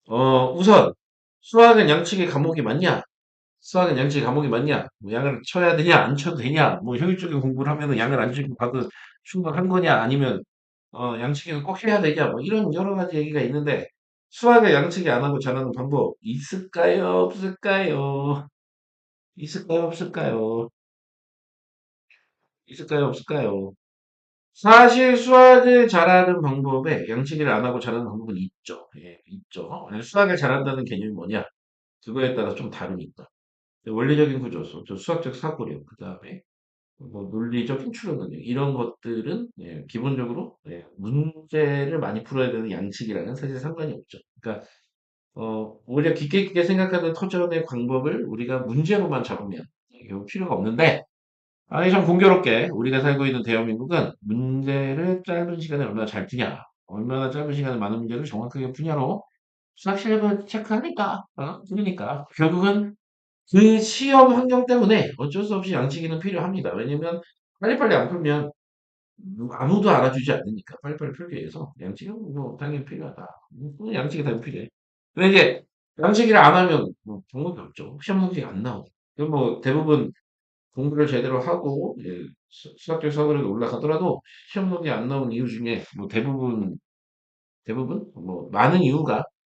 우선 수학은 양측의 과목이 맞냐? 수학은 양측의 과목이 맞냐? 뭐 양을 쳐야 되냐? 안 쳐도 되냐? 뭐 효율적인 공부를 하면은 양을 안 치고 봐도 충분한 거냐? 아니면 양측이 꼭 해야 되냐? 뭐 이런 여러 가지 얘기가 있는데 수학을 양측이 안 하고 잘하는 방법 있을까요? 없을까요? 있을까요? 없을까요? 있을까요? 없을까요? 사실 수학을 잘하는 방법에 양치기를 안 하고 잘하는 방법은 있죠. 예, 있죠. 수학을 잘한다는 개념이 뭐냐? 그거에 따라 좀 다르니까. 원리적인 구조, 저 수학적 사고력, 그 다음에 뭐 논리적 추론 능력 이런 것들은 예, 기본적으로 예, 문제를 많이 풀어야 되는 양식이랑은 사실 상관이 없죠. 그러니까 오히려 깊게 깊게 생각하는 터전의 방법을 우리가 문제로만 잡으면 결국 필요가 없는데 아니 참 공교롭게 우리가 살고 있는 대한민국은 문제를 짧은 시간에 얼마나 잘 푸냐, 얼마나 짧은 시간에 많은 문제를 정확하게 푸냐로 수학 실력을 체크하니까, 그러니까 결국은 그 시험 환경 때문에 어쩔 수 없이 양치기는 필요합니다. 왜냐면 빨리빨리 안 풀면 아무도 알아주지 않으니까 빨리빨리 풀기 위해서 양치기는 뭐 당연히 필요하다. 양치기 당연히 필요해. 근데 이제 양치기를 안 하면 뭐 방법이 없죠. 시험 성적이 안 나오고. 그럼 뭐 대부분 공부를 제대로 하고 예, 수학적 사고력이 올라가더라도 시험 성적이 안 나온 이유 중에 뭐 대부분 뭐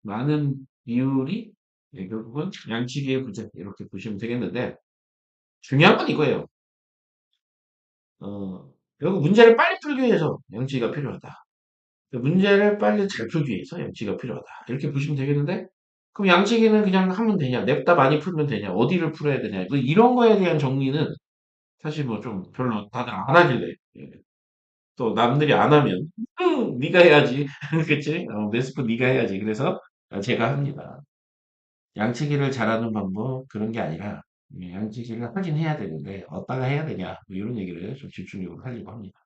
많은 비율이 예, 결국은 양치기의 부재 이렇게 보시면 되겠는데 중요한 건 이거예요. 결국 문제를 빨리 풀기 위해서 양치기가 필요하다. 문제를 빨리 잘 풀기 위해서 양치기가 필요하다. 이렇게 보시면 되겠는데 그럼 양치기는 그냥 하면 되냐? 냅다 많이 풀면 되냐? 어디를 풀어야 되냐? 뭐 이런 거에 대한 정리는 사실 뭐 좀 별로 다들 안 하길래 예. 또 남들이 안 하면 네가 해야지. 그치? 매스프 네가 해야지. 그래서 제가 합니다. 양치기를 잘하는 방법 그런 게 아니라 양치기를 하긴 해야 되는데 어디다가 해야 되냐 뭐 이런 얘기를 좀 집중적으로 하려고 합니다.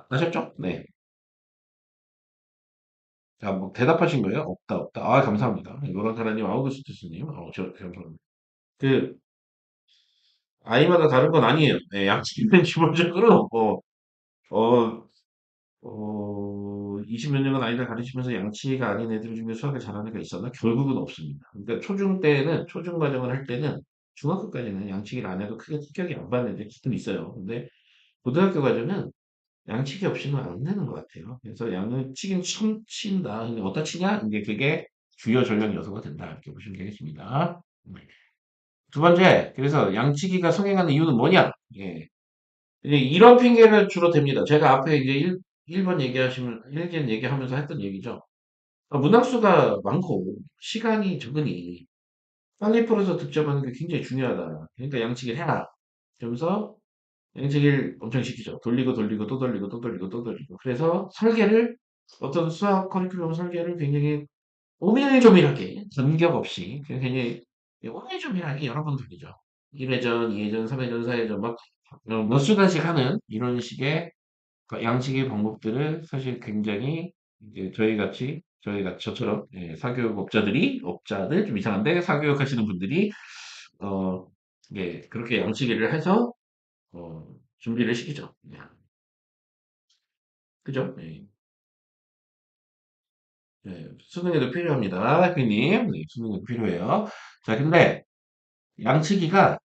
아셨죠? 네. 자, 뭐 대답하신 거예요? 없다, 없다. 아, 감사합니다. 노란사라님, 아우구스투스님, 감사합니다. 그 아이마다 다른 건 아니에요. 네, 양치기는 기본적으로 어, 20몇 년간 아이들 가르치면서 양치기가 아닌 애들 중에 수학을 잘하는 애가 있었나? 결국은 없습니다. 그러니까 초중 과정을 할 때는 중학교까지는 양치기를 안 해도 크게 티격이 안 받는 애들이 있긴 있어요. 근데 고등학교 과정은 양치기 없이는 안 되는 것 같아요. 그래서 양을 치긴 참 친다. 근데 어디다 치냐? 이제 그게 주요 전략 요소가 된다. 이렇게 보시면 되겠습니다. 두 번째, 그래서 양치기가 성행하는 이유는 뭐냐? 예. 이제 이런 핑계를 주로 댑니다. 제가 앞에 이제 1번 얘기하시면, 1ген 얘기하면서 했던 얘기죠. 문항수가 많고, 시간이 적으니, 빨리 풀어서 득점하는 게 굉장히 중요하다. 그러니까 양치기를 해라. 그러면서 양치기를 엄청 시키죠. 돌리고 돌리고 또 돌리고 또 돌리고 또 돌리고. 그래서 설계를, 어떤 수학 커리큘럼 설계를 굉장히 오밀조밀하게, 간격 없이, 굉장히 오밀조밀하게 여러 번 돌리죠. 1회전, 2회전, 3회전, 4회전, 막, 몇 수단씩 하는 이런 식의 양식의 방법들을 사실 굉장히 이제 저처럼 예, 업자들 좀 이상한데 사교육 하시는 분들이 어, 예, 그렇게 양치기를 해서 준비를 시키죠. 예, 그죠? 예, 예, 수능에도 필요합니다. 교님, 네, 수능에도 필요해요. 자, 근데 양치기가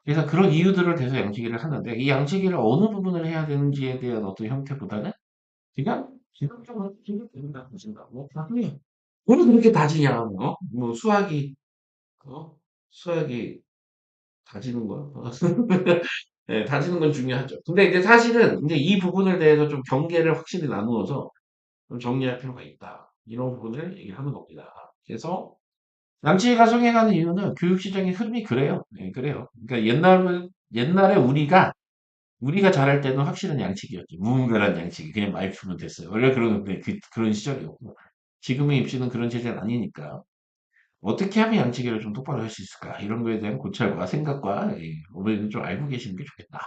그래서 그런 이유들을 대해서 양치기를 하는데 이 양치기를 어느 부분을 해야 되는지에 대한 어떤 형태보다는 그냥 기본적으로 생각된다 보신다. 뭐 나중에 왜 그렇게 다지냐? 뭐 수학이 다지는 거야. 네, 다지는 건 중요하죠. 근데 이제 사실은 이제 이 부분에 대해서 좀 경계를 확실히 나누어서 좀 정리할 필요가 있다. 이런 부분을 얘기하는 겁니다. 그래서 양치기가 성행하는 이유는 교육시장의 흐름이 그래요. 네, 그래요. 그러니까 옛날에 우리가 잘할 때는 확실한 양측이었지. 무분별한 양측이. 그냥 말 풀면 됐어요. 원래 그런 시절이었고. 지금의 입시는 그런 체제는 아니니까. 어떻게 하면 양치기를 좀 똑바로 할 수 있을까? 이런 거에 대한 고찰과 생각과 오늘은 좀 알고 계시는 게 좋겠다.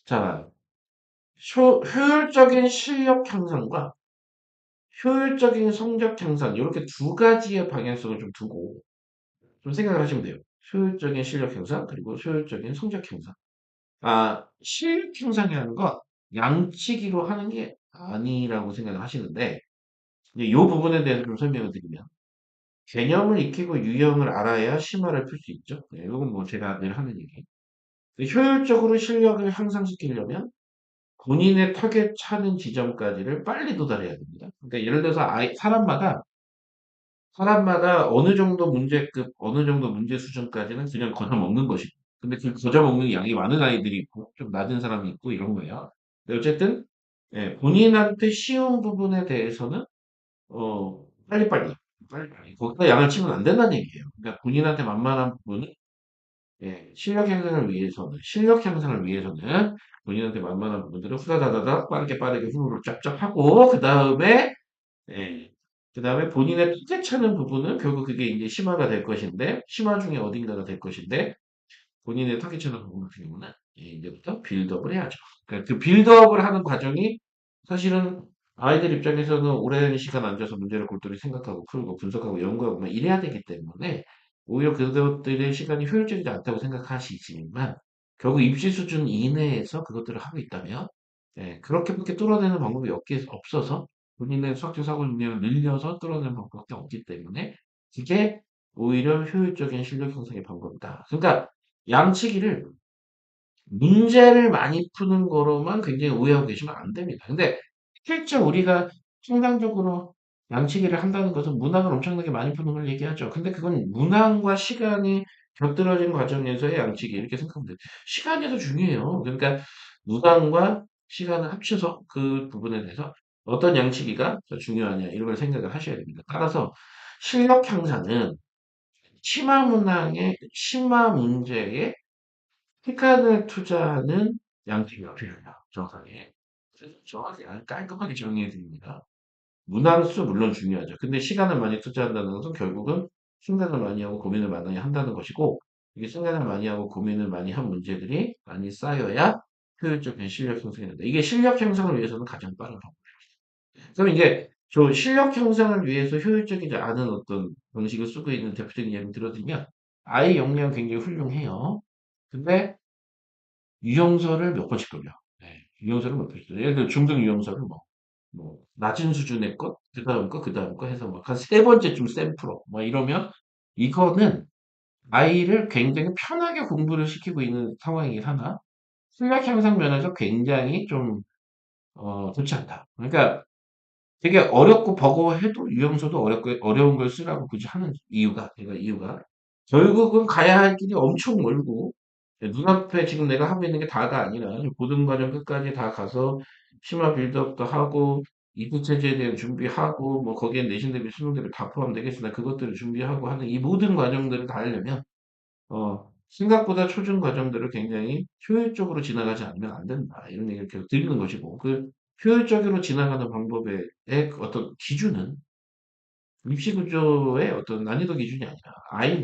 자, 효율적인 실력 향상과 효율적인 성적 향상, 이렇게 두 가지의 방향성을 좀 두고 좀 생각을 하시면 돼요. 효율적인 실력 향상, 그리고 효율적인 성적 향상. 실력 향상이라는 건 양치기로 하는 게 아니라고 생각을 하시는데, 이제 이 부분에 대해서 좀 설명을 드리면, 개념을 익히고 유형을 알아야 심화를 풀 수 있죠. 네, 이건 뭐 제가 늘 하는 얘기. 효율적으로 실력을 향상시키려면 본인의 타겟 차는 지점까지를 빨리 도달해야 됩니다. 그러니까 예를 들어서 사람마다 어느 정도 문제급, 어느 정도 문제 수준까지는 그냥 거저 먹는 것이고, 근데 그 거저 먹는 양이 많은 아이들이 있고, 좀 낮은 사람이 있고, 이런 거예요. 근데 어쨌든, 예, 본인한테 쉬운 부분에 대해서는, 빨리빨리, 빨리빨리. 거기다 양을 치면 안 된다는 얘기예요. 그러니까 본인한테 만만한 부분은, 예, 실력 향상을 위해서는, 본인한테 만만한 부분들을 후다다다다 빠르게 빠르게 후루룩 쫙쫙 하고, 그 다음에, 예. 그다음에 본인의 뜻에 차는 부분은 결국 그게 이제 심화가 될 것인데, 심화 중에 어딘가가 될 것인데, 본인의 타깃 차는 부분 같은 경우는 이제부터 빌드업을 해야죠. 그러니까 그 빌드업을 하는 과정이 사실은 아이들 입장에서는 오랜 시간 앉아서 문제를 골똘히 생각하고 풀고 분석하고 연구하고 막 이래야 되기 때문에 오히려 그것들의 시간이 효율적이지 않다고 생각하시지만 결국 입시 수준 이내에서 그것들을 하고 있다면 예, 그렇게밖에 뚫어내는 방법이 없어서 본인의 수학적 사고 능력을 늘려서 뚫어내는 방법밖에 없기 때문에 그게 오히려 효율적인 실력 형성의 방법이다. 그러니까 양치기를 문제를 많이 푸는 거로만 굉장히 오해하고 계시면 안 됩니다. 근데 실제 우리가 통상적으로 양치기를 한다는 것은 문항을 엄청나게 많이 푸는 걸 얘기하죠. 근데 그건 문항과 시간이 곁들어진 과정에서의 양치기 이렇게 생각하면 돼요. 시간이 더 중요해요. 그러니까 문항과 시간을 합쳐서 그 부분에 대해서 어떤 양치기가 더 중요하냐 이런 걸 생각을 하셔야 됩니다. 따라서 실력 향상은 심화 문제에 시간을 투자하는 양식이 필요해요. 정확하게. 그래서 정확히 깔끔하게 정리해 드립니다. 문항수 물론 중요하죠. 근데 시간을 많이 투자한다는 것은 결국은 생각을 많이 하고 고민을 많이 한다는 것이고 이게 생각을 많이 하고 고민을 많이 한 문제들이 많이 쌓여야 효율적인 실력 형성이 된다. 이게 실력 형성을 위해서는 가장 빠른 방법이에요. 그럼 이제 저 실력 형성을 위해서 효율적이지 않은 어떤 방식을 쓰고 있는 대표적인 예를 들어드리면 아이 역량 굉장히 훌륭해요. 근데 유형설을 몇 번씩 돌려. 네, 유형설을 몇 번씩 돌려. 예를 들어 중등 유형설을 낮은 수준의 것, 그 다음 거, 그 다음 거 해서 막 한 세 번째쯤 샘플업, 막 이러면 이거는 아이를 굉장히 편하게 공부를 시키고 있는 상황이긴 하나, 실력 향상 면에서 굉장히 좀, 좋지 않다. 그러니까 되게 어렵고 버거워해도 유형서도 어려운 걸 쓰라고 굳이 하는 이유가 결국은 가야 할 길이 엄청 멀고 눈앞에 지금 내가 하고 있는 게 다가 아니라 고등 과정 끝까지 다 가서 심화 빌드업도 하고 이부 체제에 대한 준비하고 뭐 거기에 내신 대비 수능 대비 다 포함되겠으나 그것들을 준비하고 하는 이 모든 과정들을 다 하려면 생각보다 초중 과정들을 굉장히 효율적으로 지나가지 않으면 안 된다. 이런 얘기를 계속 드리는 것이고, 그 효율적으로 지나가는 방법의 그 어떤 기준은 입시 구조의 어떤 난이도 기준이 아니라 아이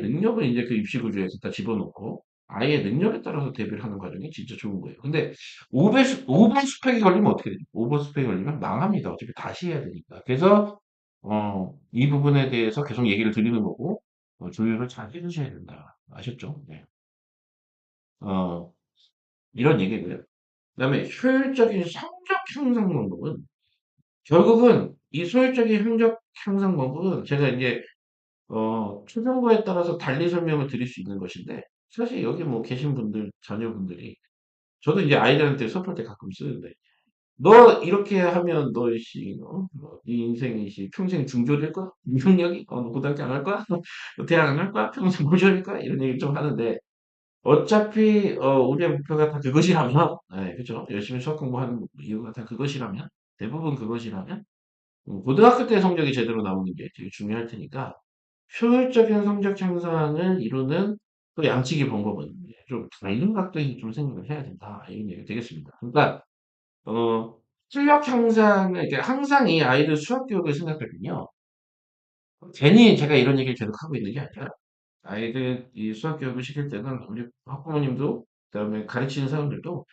능력을 이제 그 입시 구조에서 다 집어넣고 아이의 능력에 따라서 대비를 하는 과정이 진짜 좋은 거예요. 근데 오버 스펙이 걸리면 어떻게 되죠? 오버 스펙이 걸리면 망합니다. 어차피 다시 해야 되니까. 그래서 이 부분에 대해서 계속 얘기를 드리는 거고 조율을 잘 해주셔야 된다. 아셨죠? 네. 어, 이런 얘기고요. 그다음에 효율적인 성적 향상 방법은 결국은 이 효율적인 성적 향상 방법은 제가 이제 초중고에 따라서 달리 설명을 드릴 수 있는 것인데 사실 여기 뭐 계신 분들 자녀분들이 저도 이제 아이들한테 수업할 때 가끔 쓰는데 너 이렇게 하면 네 인생이 평생 중졸일 거야? 능력이? 너 고등학교 안 할 거야? 너 대학 안 갈 거야? 평생 고졸일 거야? 이런 얘기를 좀 하는데 어차피 우리의 목표가 다 그것이라면, 네, 그죠? 열심히 수학 공부하는 이유가 다 그것이라면, 대부분 그것이라면, 고등학교 때 성적이 제대로 나오는 게 되게 중요할 테니까, 효율적인 성적 향상을 이루는 또 양치기 방법은 좀 다른 각도에서 좀 생각을 해야 된다. 이런 얘기가 되겠습니다. 그러니까, 어, 실력 향상을, 이렇게 항상 이 아이들 수학 교육을 생각하면요. 괜히 제가 이런 얘기를 계속 하고 있는 게 아니라, 아이들 이 수학 교육을 시킬 때는 우리 학부모님도 그다음에 가르치는 사람들도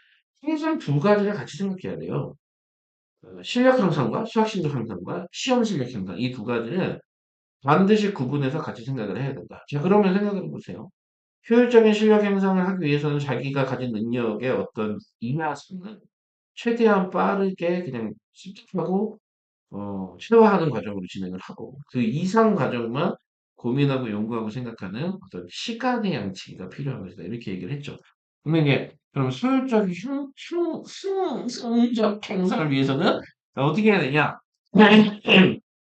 항상 두 가지를 같이 생각해야 돼요. 실력 향상과 수학 실력 향상과 시험 실력 향상 이 두 가지는 반드시 구분해서 같이 생각을 해야 된다. 자, 그러면 생각을 해보세요. 효율적인 실력 향상을 하기 위해서는 자기가 가진 능력의 어떤 이하수는 최대한 빠르게 그냥 습득하고 체화하는 과정으로 진행을 하고 그 이상 과정만 고민하고 연구하고 생각하는 어떤 시간의 양치기가 필요한 것이다. 이렇게 얘기를 했죠. 근데 이제 그럼 효율적인 성적 향상을 위해서는 어떻게 해야 되냐?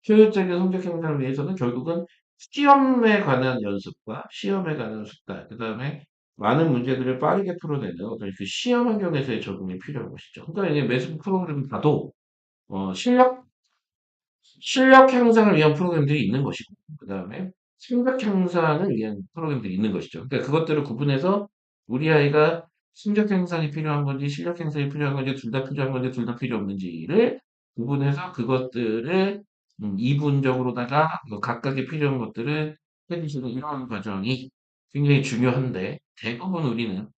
효율적인 성적 향상을 위해서는 결국은 시험에 관한 연습과 시험에 관한 숙달, 그 다음에 많은 문제들을 빠르게 풀어내는 어떤 그 시험 환경에서의 적응이 필요한 것이죠. 그러니까 이게 매스 프로그램을 봐도 실력 향상을 위한 프로그램들이 있는 것이고, 그 다음에 성적 향상을 위한 프로그램들이 있는 것이죠. 그러니까 그것들을 구분해서 우리 아이가 성적 향상이 필요한 건지, 실력 향상이 필요한 건지, 둘 다 필요한 건지, 둘 다 필요 없는지를 구분해서 그것들을 이분적으로다가 각각의 필요한 것들을 해주시는 이런 과정이 굉장히 중요한데, 대부분 우리는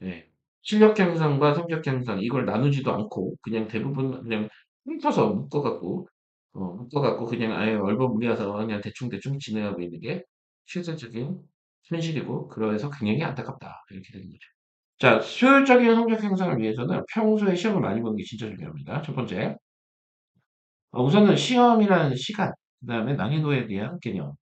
예. 실력 향상과 성적 향상 이걸 나누지도 않고 그냥 대부분 그냥 훑어서 묶어갖고 그냥 아예 얼버무려서 그냥 대충대충 진행하고 있는 게 실질적인 현실이고 그래서 굉장히 안타깝다 이렇게 되는 거죠. 자, 효율적인 성적 향상을 위해서는 평소에 시험을 많이 보는 게 진짜 중요합니다. 첫 번째, 우선은 시험이라는 시간, 그 다음에 난이도에 대한 개념.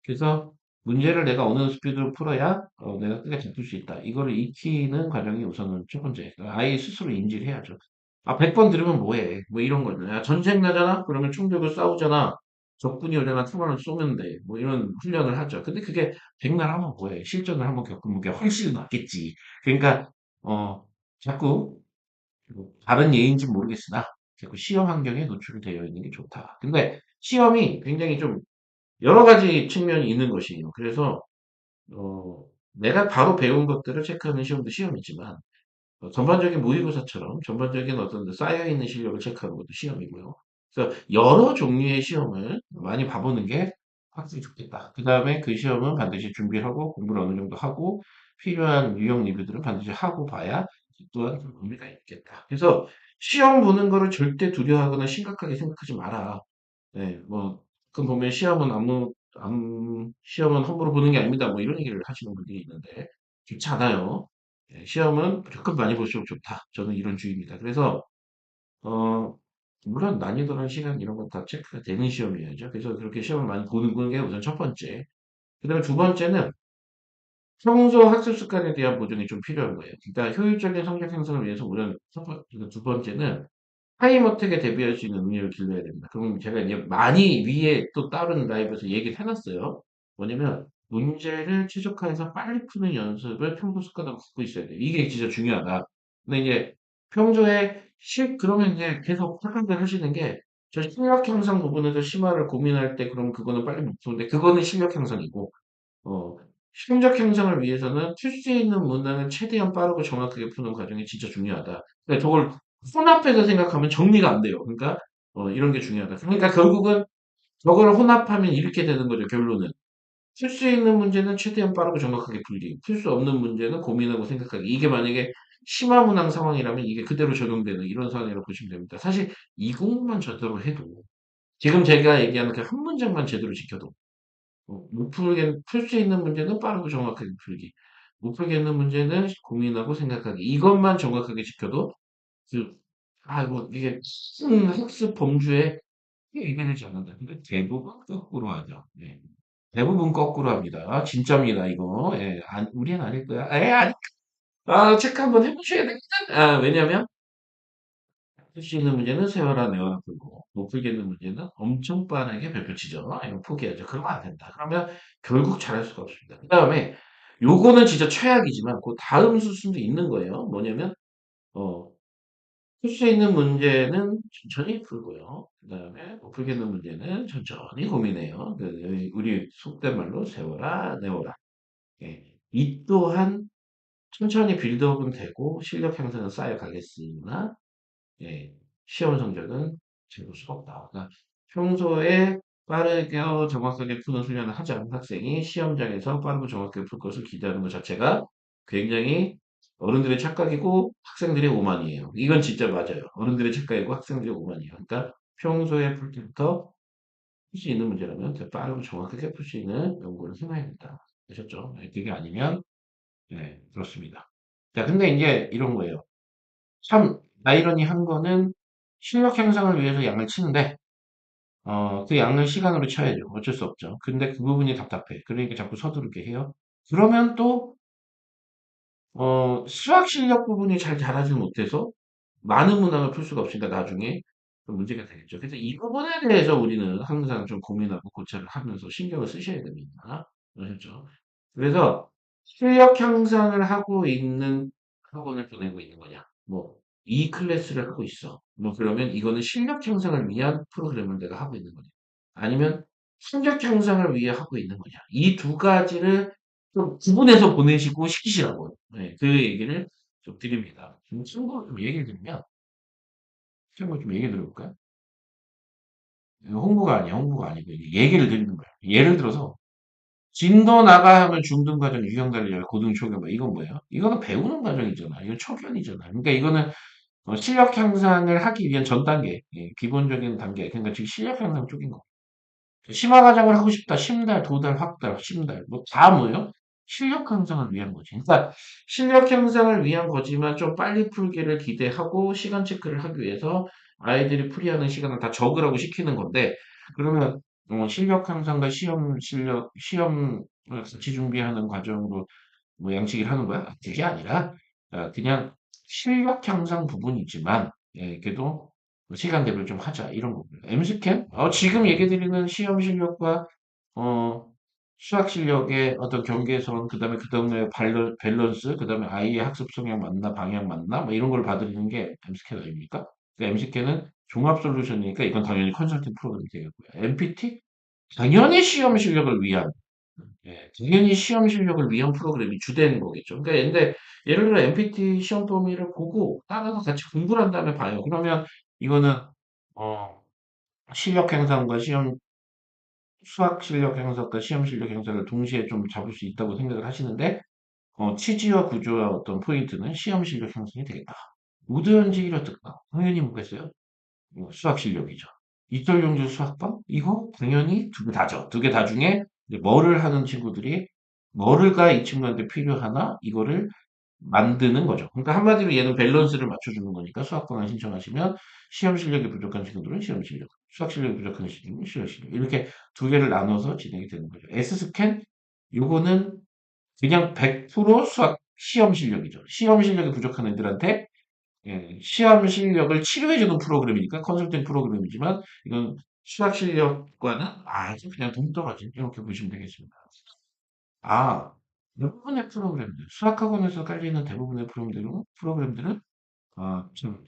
그래서 문제를 내가 어느 스피드로 풀어야 내가 끝까지 풀 수 있다. 이거를 익히는 과정이 우선은 첫 번째. 아이 스스로 인지를 해야죠. 아, 100번 들으면 뭐해? 뭐 이런 거죠. 야, 전쟁 나잖아? 그러면 충돌고 싸우잖아. 적군이 오잖아. 총알을 쏘면 돼. 뭐 이런 훈련을 하죠. 근데 그게 백날 하면 뭐해? 실전을 한번 겪으면 그게 훨씬 낫겠지. 그러니까, 자꾸 다른 예인지 모르겠으나 자꾸 시험 환경에 노출되어 있는 게 좋다. 근데 시험이 굉장히 좀 여러 가지 측면이 있는 것이에요. 그래서 어, 내가 바로 배운 것들을 체크하는 시험도 시험이지만 전반적인 모의고사처럼 전반적인 어떤 쌓여있는 실력을 체크하는 것도 시험이고요. 그래서 여러 종류의 시험을 많이 봐보는 게 확실히 좋겠다. 그 다음에 그 시험은 반드시 준비를 하고 공부를 어느 정도 하고 필요한 유형 리뷰들은 반드시 하고 봐야 또한 좀 의미가 있겠다. 그래서 시험 보는 거를 절대 두려워하거나 심각하게 생각하지 마라. 네, 뭐, 가끔 보면 시험은 함부로 보는 게 아닙니다. 뭐 이런 얘기를 하시는 분들이 있는데, 좋지 않아요. 예, 시험은 무조건 많이 볼수록 좋다. 저는 이런 주의입니다. 그래서, 어, 물론 난이도랑 시간 이런 건 다 체크가 되는 시험이어야죠. 그래서 그렇게 시험을 많이 보는 게 우선 첫 번째. 그 다음에 두 번째는 평소 학습 습관에 대한 보존이 좀 필요한 거예요. 그러니까 효율적인 성적 향상을 위해서 우선 두 번째는 타임어택에 대비할 수 있는 능력을 길러야 됩니다. 그럼 제가 이제 많이 위에 또 다른 라이브에서 얘기를 해놨어요. 뭐냐면 문제를 최적화해서 빨리 푸는 연습을 평소 습관으로 갖고 있어야 돼요. 이게 진짜 중요하다. 근데 이제 평소에 그러면 이제 계속 활동을 하시는 게 저 실력 향상 부분에서 심화를 고민할 때 그럼 그거는 빨리 못 푸는데 그거는 실력 향상이고 성적 향상을 위해서는 풀 수 있는 문항을 최대한 빠르고 정확하게 푸는 과정이 진짜 중요하다. 그러니까 저걸 혼합해서 생각하면 정리가 안 돼요. 그러니까 이런 게 중요하다. 그러니까 결국은 저걸 혼합하면 이렇게 되는 거죠. 결론은. 풀 수 있는 문제는 최대한 빠르고 정확하게 풀기. 풀 수 없는 문제는 고민하고 생각하기. 이게 만약에 심화 문항 상황이라면 이게 그대로 적용되는 이런 상황이라고 보시면 됩니다. 사실 이 공부만 제대로 해도 지금 제가 얘기하는 그 한 문장만 제대로 지켜도 못 풀 수 있는 문제는 빠르고 정확하게 풀기. 못 풀겠는 문제는 고민하고 생각하기. 이것만 정확하게 지켜도 그, 뭐, 이게 큰 학습 범주에 이겨내지 않는다. 근데 대부분 거꾸로 하죠. 네. 대부분 거꾸로 합니다. 진짜입니다, 이거. 예, 우리는 아닐 거야. 아니. 체크 한번 해보셔야 되겠다. 왜냐면, 풀 수 있는 문제는 세워라, 내워라 풀고, 못 풀겠는 문제는 엄청 빠르게 별표치죠. 이거 포기하죠. 그러면 안 된다. 그러면 결국 잘할 수가 없습니다. 그 다음에, 요거는 진짜 최악이지만, 그 다음 수순도 있는 거예요. 뭐냐면, 어, 풀 수 있는 문제는 천천히 풀고요. 그 다음에 못 풀겠는 문제는 천천히 고민해요. 우리 속된 말로 세워라, 내워라. 예. 이 또한 천천히 빌드업은 되고 실력 향상은 쌓여가겠으나 예, 시험 성적은 재볼 수가 없다. 그러니까 평소에 빠르게 정확하게 푸는 훈련을 하지 않은 학생이 시험장에서 빠르고 정확하게 풀 것을 기대하는 것 자체가 굉장히 어른들의 착각이고 학생들의 오만이에요. 이건 진짜 맞아요. 어른들의 착각이고 학생들의 오만이에요. 그러니까 평소에 풀 때부터 풀 수 있는 문제라면 더 빠르고 정확하게 풀 수 있는 연구를 해놔야 된다. 되셨죠? 네, 그게 아니면 네, 그렇습니다. 자, 근데 이제 이런 거예요. 참 아이러니한 거는 실력 향상을 위해서 양을 치는데 그 양을 시간으로 쳐야죠. 어쩔 수 없죠. 근데 그 부분이 답답해. 그러니까 자꾸 서두르게 해요. 그러면 또 수학 실력 부분이 잘 자라지 못해서 많은 문항을 풀 수가 없으니까 나중에 좀 문제가 되겠죠. 그래서 이 부분에 대해서 우리는 항상 좀 고민하고 고찰을 하면서 신경을 쓰셔야 됩니다. 아셨죠? 그래서 실력 향상을 하고 있는 학원을 보내고 있는 거냐? 뭐, 이 클래스를 하고 있어. 뭐, 그러면 이거는 실력 향상을 위한 프로그램을 내가 하고 있는 거냐? 아니면 성적 향상을 위해 하고 있는 거냐? 이 두 가지를 좀 구분해서 보내시고 시키시라고요. 네, 그 얘기를 좀 드립니다. 참고로 좀 얘기를 드리면, 참고로 좀 얘기 들어볼까요? 이거 홍보가 아니야, 홍보가 아니고, 이게 얘기를 드리는 거예요. 예를 들어서, 진도 나가 하면 중등 과정, 유형 달리기, 고등 초급, 뭐 이건 뭐예요? 이거는 배우는 과정이잖아. 이건 초견이잖아. 그러니까 이거는 실력 향상을 하기 위한 전 단계, 예, 기본적인 단계. 그러니까 지금 실력 향상 쪽인 거. 심화 과정을 하고 싶다. 심달, 도달, 확달, 심달. 뭐 다 뭐예요? 실력 향상을 위한 거지. 그러니까 실력 향상을 위한 거지만 좀 빨리 풀기를 기대하고 시간 체크를 하기 위해서 아이들이 풀이하는 시간을 다 적으라고 시키는 건데 그러면 실력 향상과 시험을 같이 준비하는 과정으로 뭐 양치기를 하는 거야? 그게 아니라 그냥 실력 향상 부분이지만 예, 그래도 시간 대비를 좀 하자 이런 거고요. M스캔? 지금 얘기 드리는 시험 실력과 어, 수학 실력의 어떤 경계선, 그 다음에 밸런스, 그 다음에 아이의 학습 성향 맞나, 방향 맞나, 뭐 이런 걸 봐드리는 게 M스캔 아닙니까? M스캔은 종합 솔루션이니까 이건 당연히 컨설팅 프로그램이 되겠고요. MPT? 당연히 시험 실력을 위한 예, 당연히 시험 실력을 위한 프로그램이 주된 거겠죠. 그러니까 근데 예를 들어 MPT 시험 범위를 보고 따라서 같이 공부를 한 다음에 봐요. 그러면 이거는 어, 실력 향상과 수학 실력 향상과 시험 실력 향상을 동시에 좀 잡을 수 있다고 생각을 하시는데 취지와 구조와 어떤 포인트는 시험 실력 향상이 되겠다. 우드현지 1호 특강 당연히 뭐겠어요? 수학 실력이죠. 이철용주 수학방? 이거 당연히 두 개 다죠. 두 개 다 중에 이제 뭐를 하는 친구들이 뭐를가 이 친구한테 필요하나 이거를 만드는 거죠. 그러니까 한마디로 얘는 밸런스를 맞춰주는 거니까 수학방을 신청하시면 시험 실력이 부족한 친구들은 시험 실력, 수학 실력이 부족한 친구들은 수학 실력 이렇게 두 개를 나눠서 진행이 되는 거죠. S스캔 요거는 그냥 100% 수학 시험 실력이죠. 시험 실력이 부족한 애들한테 예, 시험 실력을 치료해주는 프로그램이니까 컨설팅 프로그램이지만 이건 수학 실력과는 아주 그냥 동떨어진 이렇게 보시면 되겠습니다. 아, 대부분의 프로그램들, 수학학원에서 깔리는 대부분의 프로그램들은 좀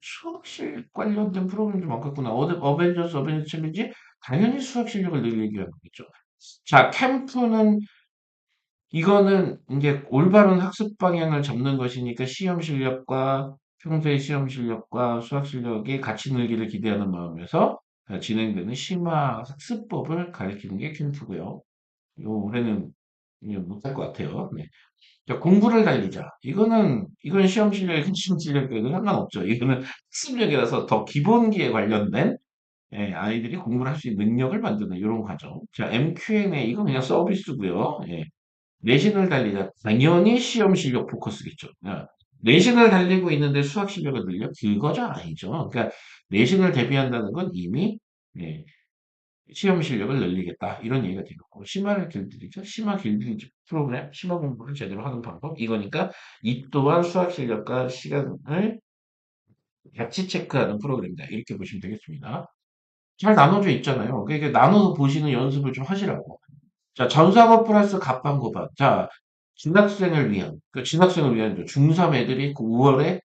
수학 실력 관련된 프로그램이 좀 많겠구나. 어벤져스 챌린지 당연히 수학 실력을 늘리기 위한 거겠죠. 자, 캠프는 이거는 이제 올바른 학습 방향을 잡는 것이니까 시험 실력과 평소의 시험 실력과 수학 실력이 같이 늘기를 기대하는 마음에서 진행되는 심화 학습법을 가르치는 게 캠프고요. 요 올해는 이제 못할 것 같아요. 네. 자, 공부를 달리자. 이건 시험 실력이 시험 실력과는 상관없죠. 이거는 학습력이라서 더 기본기에 관련된 예, 아이들이 공부를 할 수 있는 능력을 만드는 이런 과정. 자, MQ&A 이건 그냥 서비스고요. 예. 내신을 달리자. 당연히 시험 실력 포커스겠죠. 내신을 달리고 있는데 수학 실력을 늘려? 그거죠 아니죠. 그러니까 내신을 대비한다는 건 이미 예, 시험 실력을 늘리겠다. 이런 얘기가 되겠고 심화를 길들이죠. 심화 길들이기 프로그램, 심화 공부를 제대로 하는 방법. 이거니까 이 또한 수학 실력과 시간을 같이 체크하는 프로그램이다. 이렇게 보시면 되겠습니다. 잘 나눠져 있잖아요. 그러니까 나눠서 보시는 연습을 좀 하시라고. 자, 전사고 플러스 갑반고반. 자, 진학생을 위한 중3 애들이 그 5월에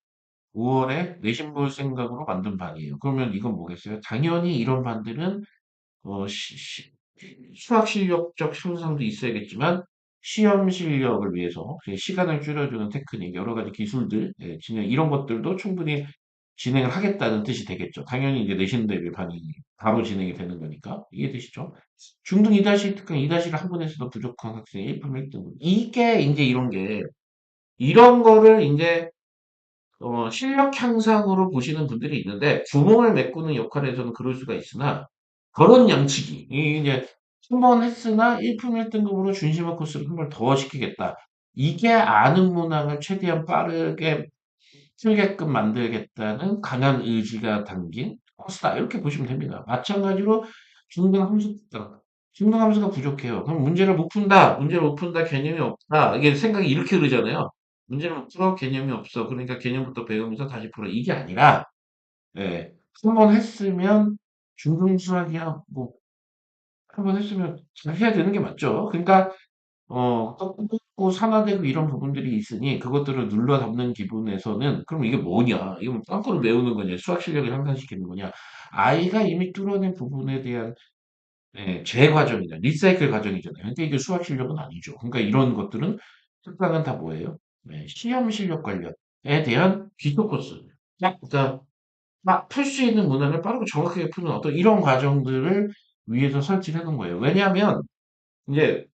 내신 볼 생각으로 만든 반이에요. 그러면 이건 뭐겠어요? 당연히 이런 반들은 수학 실력적 향상도 있어야겠지만 시험 실력을 위해서 시간을 줄여주는 테크닉, 여러 가지 기술들, 예, 이런 것들도 충분히 진행을 하겠다는 뜻이 되겠죠. 당연히 이제 내신 대비 반이 바로 진행이 되는 거니까 이해되시죠? 중등 2-1 특강 2-1을 한 번에서도 부족한 학생이 1품 1등. 이게 이제 이런 거를 이제 실력 향상으로 보시는 분들이 있는데 구멍을 메꾸는 역할에서는 그럴 수가 있으나 그런 양치기 이제 한 번 했으나 1품 1등급으로 준심화 코스를 한 번 더 시키겠다. 이게 아는 문항을 최대한 빠르게 풀게끔 만들겠다는 강한 의지가 담긴 코스다. 이렇게 보시면 됩니다. 마찬가지로 중등함수, 중등함수가 부족해요. 그럼 문제를 못 푼다. 문제를 못 푼다. 개념이 없다. 이게 생각이 이렇게 흐르잖아요. 문제를 못 풀어. 개념이 없어. 그러니까 개념부터 배우면서 다시 풀어. 이게 아니라, 예, 한 번 했으면 중등수학이야. 뭐, 한 번 했으면 잘 해야 되는 게 맞죠. 그러니까 꺾고 산화되고 이런 부분들이 있으니 그것들을 눌러 담는 기분에서는 그럼 이게 뭐냐? 이건 빵꾸를 메우는 거냐? 수학 실력을 향상시키는 거냐? 아이가 이미 뚫어낸 부분에 대한 재과정이다. 리사이클 과정이잖아요. 근데 이게 수학 실력은 아니죠. 그러니까 이런 것들은 특강은 다 뭐예요? 시험 실력 관련에 대한 기초 코스. 그러니까 막 풀 수 있는 문항을 빠르고 정확하게 푸는 어떤 이런 과정들을 위해서 설치를 해놓은 거예요. 왜냐하면 이제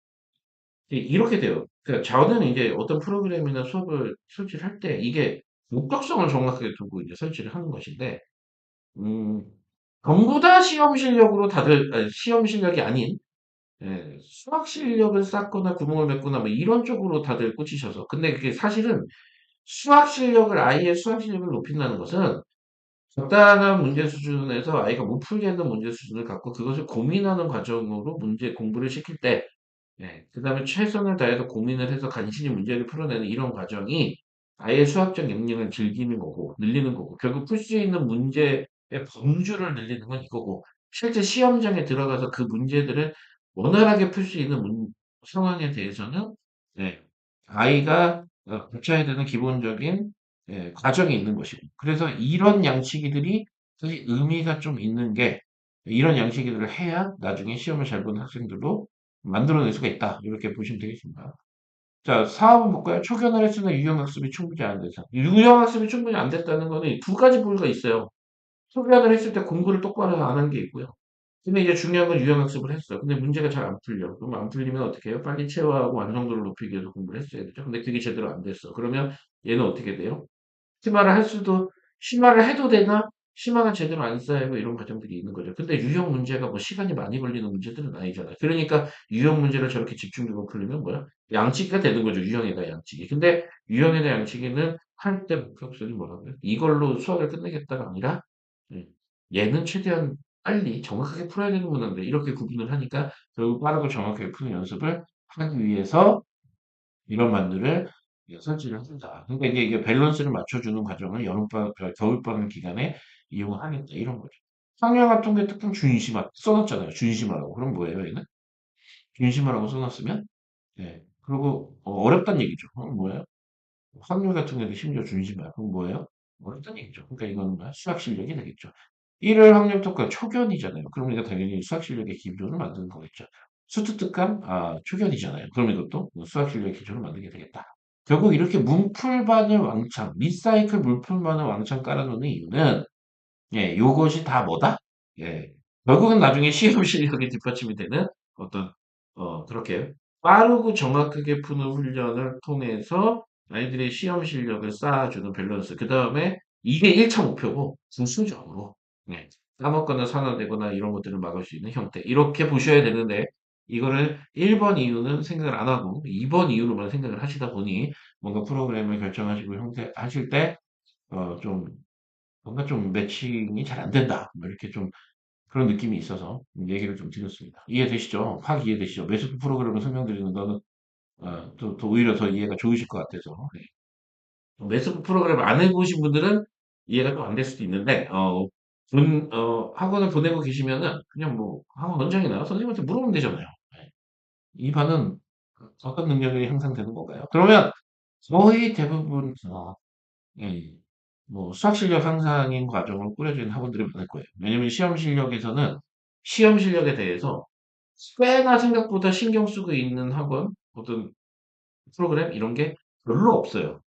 이렇게 돼요. 그러니까 저는 이제 어떤 프로그램이나 수업을 설치를 할 때 이게 목적성을 정확하게 두고 이제 설치를 하는 것인데, 음, 전부 다 시험 실력으로 다들, 아니, 시험 실력이 아닌, 수학 실력을 쌓거나 구멍을 메거나 뭐 이런 쪽으로 다들 꽂히셔서. 근데 그게 사실은 수학 실력을, 아이의 수학 실력을 높인다는 것은 적당한 문제 수준에서 아이가 못 풀겠는 문제 수준을 갖고 그것을 고민하는 과정으로 문제 공부를 시킬 때 그다음에 최선을 다해서 고민을 해서 간신히 문제를 풀어내는 이런 과정이 아이의 수학적 역량을 즐기는 거고 늘리는 거고 결국 풀 수 있는 문제의 범주를 늘리는 건 이거고 실제 시험장에 들어가서 그 문제들을 원활하게 풀 수 있는 상황에 대해서는 네, 아이가 거쳐야 되는 기본적인 과정이 있는 것이고 그래서 이런 양치기들이 사실 의미가 좀 있는 게 이런 양치기들을 해야 나중에 시험을 잘 보는 학생들로 만들어낼 수가 있다. 이렇게 보시면 되겠습니다. 자, 4번 볼까요? 초견을 했으나 유형학습이 충분히 안 돼서. 유형학습이 충분히 안 됐다는 거는 두 가지 부류가 있어요. 초견을 했을 때 공부를 똑바로 안 한 게 있고요. 근데 이제 중요한 건 유형학습을 했어요. 근데 문제가 잘 안 풀려. 그럼 안 풀리면 어떻게 해요? 빨리 체화하고 완성도를 높이기 위해서 공부를 했어야 되죠. 근데 그게 제대로 안 됐어. 그러면 얘는 어떻게 돼요? 심화를 할 수도, 심화를 해도 되나? 심화가 제대로 안 쌓이고 이런 과정들이 있는 거죠. 근데 유형 문제가 뭐 시간이 많이 걸리는 문제들은 아니잖아요. 그러니까 유형 문제를 저렇게 집중적으로 풀리면 뭐야? 양치기가 되는 거죠. 유형에다 양치기. 근데 유형에다 양치기는 할 때 목적성이 뭐라고요? 이걸로 수학을 끝내겠다가 아니라 음, 얘는 최대한 빨리 정확하게 풀어야 되는 문제인데 이렇게 구분을 하니까 결국 빠르고 정확하게 푸는 연습을 하기 위해서 이런 반들을 설치를 한다. 그러니까 이게 밸런스를 맞춰주는 과정을 여름방학, 겨울방학 기간에 이용하겠다. 이런 거죠. 학년 같은 게 특징 준심화 써놨잖아요. 준심화라고. 그럼 뭐예요, 얘는? 준심화라고 써놨으면? 네. 그리고 어렵다는 얘기죠. 그럼 뭐예요? 확률 같은 경우도 심지어 준심화. 그럼 뭐예요? 어렵다는 얘기죠. 그러니까 이건 뭐야? 수학 실력이 되겠죠. 1월 확률 특가 초견이잖아요. 그러니까 당연히 수학 실력의 기초를 만드는 거겠죠. 수투 특감, 초견이잖아요. 그럼 이것도 수학 실력의 기초를 만들게 되겠다. 결국 이렇게 문풀반을 왕창, 리사이클 물풀반을 왕창 깔아놓는 이유는, 요것이 다 뭐다? 예, 결국은 나중에 시험 실력이 뒷받침이 되는 어떤, 그렇게 빠르고 정확하게 푸는 훈련을 통해서 아이들의 시험 실력을 쌓아주는 밸런스. 그 다음에 이게 1차 목표고, 부수적으로, 까먹거나 산화되거나 이런 것들을 막을 수 있는 형태. 이렇게 보셔야 되는데, 이거를 1번 이유는 생각을 안 하고, 2번 이유로만 생각을 하시다 보니, 뭔가 프로그램을 결정하시고 형태 하실 때, 좀, 뭔가 좀 매칭이 잘 안 된다. 뭐 이렇게 좀 그런 느낌이 있어서 얘기를 좀 드렸습니다. 이해되시죠? 확 이해되시죠? 매스프 프로그램을 설명드리는 거는 또 오히려 더 이해가 좋으실 것 같아서. 네. 매스프 프로그램 안 해보신 분들은 이해가 또 안 될 수도 있는데, 학원을 보내고 계시면은 그냥 뭐 학원 원장이나 선생님한테 물어보면 되잖아요. 네. 이 반은 어떤 능력이 향상되는 건가요? 그러면 거의 대부분 예. 뭐 수학 실력 향상인 과정을 꾸려주는 학원들이 많을 거예요. 왜냐면 시험 실력에서는 시험 실력에 대해서 꽤나 생각보다 신경 쓰고 있는 학원, 어떤 프로그램 이런 게 별로 없어요.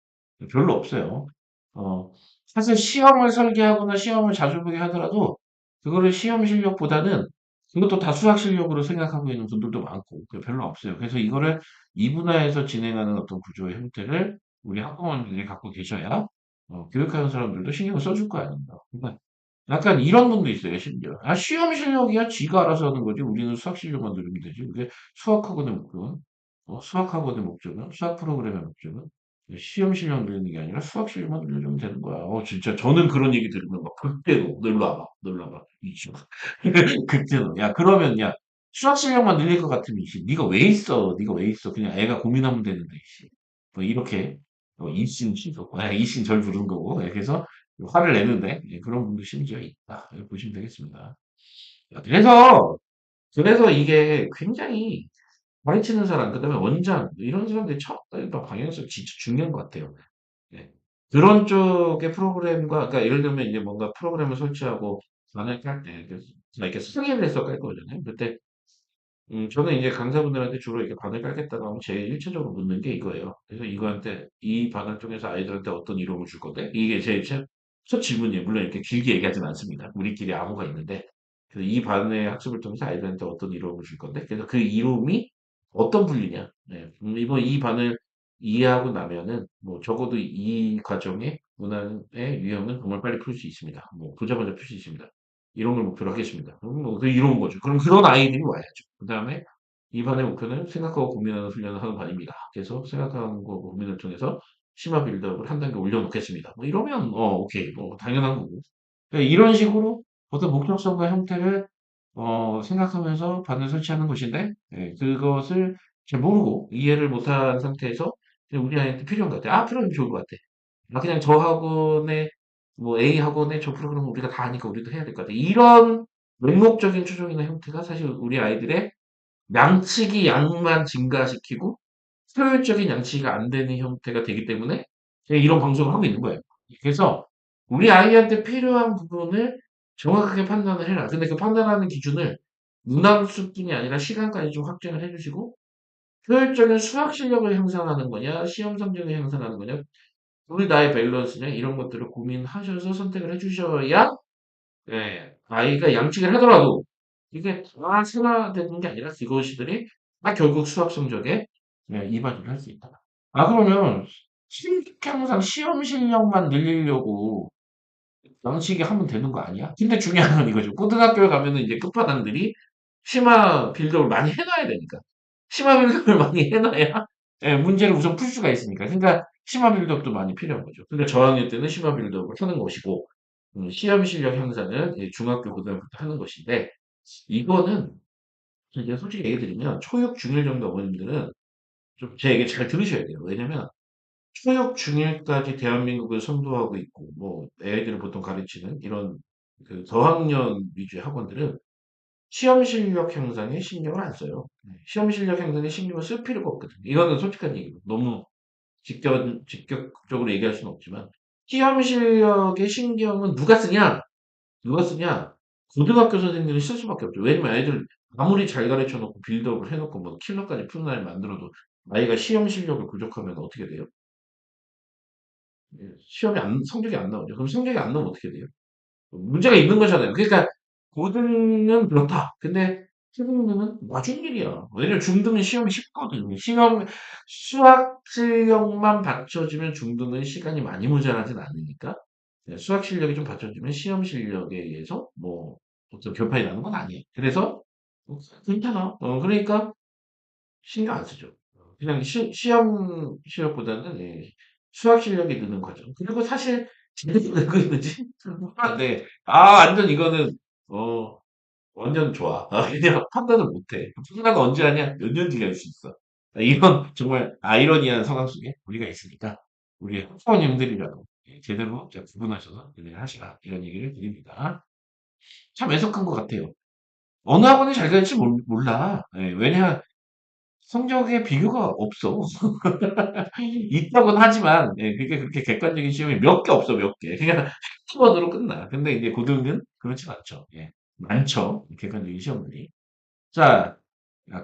별로 없어요. 어, 사실 시험을 설계하거나 시험을 자주 보게 하더라도 그거를 시험 실력보다는 그것도 다 수학 실력으로 생각하고 있는 분들도 많고 별로 없어요. 그래서 이거를 이분화해서 진행하는 어떤 구조의 형태를 우리 학부모님들이 갖고 계셔야 교육하는 사람들도 신경을 써줄 거 아닙니까? 그러니까 약간 이런 분도 있어요, 심지어. 시험 실력이야 지가 알아서 하는 거지. 우리는 수학 실력만 늘리면 되지. 그게 수학학원의 목표는, 수학 프로그램의 목적은? 시험 실력 늘리는 게 아니라 수학 실력만 늘려주면 되는 거야. 진짜 저는 그런 얘기 들으면 막 극대노. 놀러 와봐. 놀러 와봐. 이씨. 극대노. 야, 그러면 야, 수학 실력만 늘릴 것 같으면 이씨, 네가 왜 있어? 네가 왜 있어? 그냥 애가 고민하면 되는데 이씨. 뭐 이렇게 이신 취소. 이신 절 부른 거고. 그래서 화를 내는데 그런 분도 심지어 있다. 이렇게 보시면 되겠습니다. 야, 그래서 이게 굉장히 가르치는 사람, 그다음에 원장 이런 사람들이 첫 방향성 진짜 중요한 것 같아요. 네. 그런 쪽의 프로그램과, 그러니까 예를 들면 이제 뭔가 프로그램을 설치하고 만약에 깔 때, 이렇게 승인을 해서 깔 거잖아요. 그때 저는 이제 강사분들한테 주로 이렇게 반을 깔겠다고 하면 제일 1차적으로 묻는 게 이거예요. 그래서 이거한테 이 반을 통해서 아이들한테 어떤 이로움을 줄 건데? 이게 제일 첫 질문이에요. 물론 이렇게 길게 얘기하진 않습니다. 우리끼리 암호가 있는데. 그래서 이 반의 학습을 통해서 아이들한테 어떤 이로움을 줄 건데? 그래서 그 이로움이 어떤 분리냐? 네. 이번 이 반을 이해하고 나면은 뭐 적어도 이 과정의 문항의 유형은 정말 빨리 풀 수 있습니다. 뭐 보자마자 풀 수 있습니다. 이런 걸 목표로 하겠습니다. 그럼 뭐 이런 거죠. 그럼 그런 아이들이 와야죠. 그다음에 이 반의 목표는 생각하고 고민하는 훈련을 하는 반입니다. 그래서 생각하는 거 고민을 통해서 심화 빌드업을 한 단계 올려놓겠습니다. 뭐 이러면 오케이, 뭐 당연한 거고. 그러니까 이런 식으로 어떤 목적성과 형태를 생각하면서 반을 설치하는 것인데, 그것을 잘 모르고 이해를 못한 상태에서 그냥 우리 아이한테 필요한 것 같아. 그러면 좋을 것 같아. 그냥 저 학원에 뭐 A 학원에 저 프로그램 우리가 다 하니까 우리도 해야 될 것 같아. 이런 맹목적인 추종이나 형태가 사실 우리 아이들의 양치기 양만 증가시키고 효율적인 양치기가 안 되는 형태가 되기 때문에 제가 이런 방송을 하고 있는 거예요. 그래서 우리 아이한테 필요한 부분을 정확하게 판단을 해라. 근데 그 판단하는 기준을 문항수뿐이 아니라 시간까지 좀 확정을 해주시고 효율적인 수학 실력을 향상하는 거냐, 시험 성적을 향상하는 거냐, 우리 나의 밸런스냐 이런 것들을 고민하셔서 선택을 해주셔야 아이가 양치기를 하더라도 이게 다 생활되는 게 아니라 그것이들이 다 결국 수학 성적에 이바지를 할 수 있다. 그러면 항상 시험 실력만 늘리려고 양치기 하면 되는 거 아니야? 근데 중요한 건 이거죠. 고등학교에 가면은 이제 끝판왕들이 심화 빌드업을 많이 해놔야 되니까. 심화 빌드업을 많이 해놔야 문제를 우선 풀 수가 있으니까. 그러니까 심화 빌드업도 많이 필요한 거죠. 그러니까 저학년 때는 심화 빌드업을 하는 것이고 시험 실력 향상은 이제 중학교 고등학교 때 하는 것인데 이거는 이제 솔직히 얘기 드리면 초육 중일 정도 어머님들은 좀 제 얘기 잘 들으셔야 돼요. 왜냐면 초육 중일까지 대한민국을 선도하고 있고 뭐 애들을 보통 가르치는 이런 그 저학년 위주의 학원들은 시험 실력 향상에 신경을 안 써요. 시험 실력 향상에 신경을 쓸 필요가 없거든요. 이거는 솔직한 얘기고 너무 직접적으로 얘기할 수는 없지만 시험 실력의 신경은 누가 쓰냐? 누가 쓰냐? 고등학교 선생님들이 쓸 수밖에 없죠. 왜냐면 애들 아무리 잘 가르쳐 놓고 빌드업을 해 놓고 뭐 킬러까지 푸는 날 만들어도 아이가 시험 실력을 부족하면 어떻게 돼요? 성적이 안 나오죠. 그럼 성적이 안 나오면 어떻게 돼요? 문제가 있는 거잖아요. 그러니까 고등은 그렇다. 근데 초등은 나중 일이야. 왜냐면 중등은 시험이 쉽거든요. 수학 실력만 받쳐주면 중등은 시간이 많이 모자라진 않으니까 수학 실력이 좀 받쳐주면 시험 실력에 의해서 뭐 어떤 결판이 나는 건 아니에요. 그래서 괜찮아. 그러니까 신경 안 쓰죠. 그냥 시험 실력보다는 수학 실력이 느는 과정. 그리고 사실 제대로 늘고 있는지 네. 완전 이거는 어 완전 좋아. 그냥 판단을 못해. 판단을 언제 하냐? 몇 년 뒤에 할 수 있어. 이런 정말 아이러니한 상황 속에 우리가 있으니까 우리 학부모님들이라도 제대로 구분하셔서 하시라 이런 얘기를 드립니다. 참 애석한 것 같아요. 어느 학원이 잘 가르칠지 몰라. 왜냐 성적의 비교가 없어. 있다고는 하지만 그게 그렇게 객관적인 시험이 몇 개 없어 몇 개. 그냥 한번으로 끝나. 근데 이제 고등은 그렇진 않죠. 많죠. 객관적인 시험들이. 자,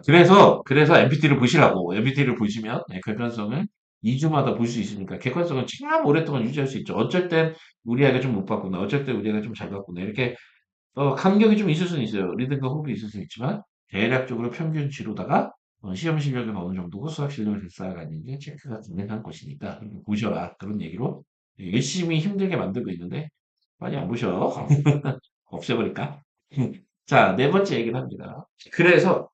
그래서 MPT를 보시라고. MPT를 보시면 객관성을 2주마다 볼 수 있으니까 객관성은 참 오랫동안 유지할 수 있죠. 어쩔 땐 우리 아이가 좀 못 봤구나. 어쩔 땐 우리 아이가 좀 잘 봤구나. 이렇게 간격이 좀 있을 수는 있어요. 리듬과 호흡이 있을 수 있지만 대략적으로 평균치로다가 시험 실력은 어느 정도고 수학 실력을 쌓아가는지 체크가 가능한 것이니까 보셔라 그런 얘기로 열심히 힘들게 만들고 있는데 많이 안 보셔. 없애버릴까? 자, 네 번째 얘기를 합니다. 그래서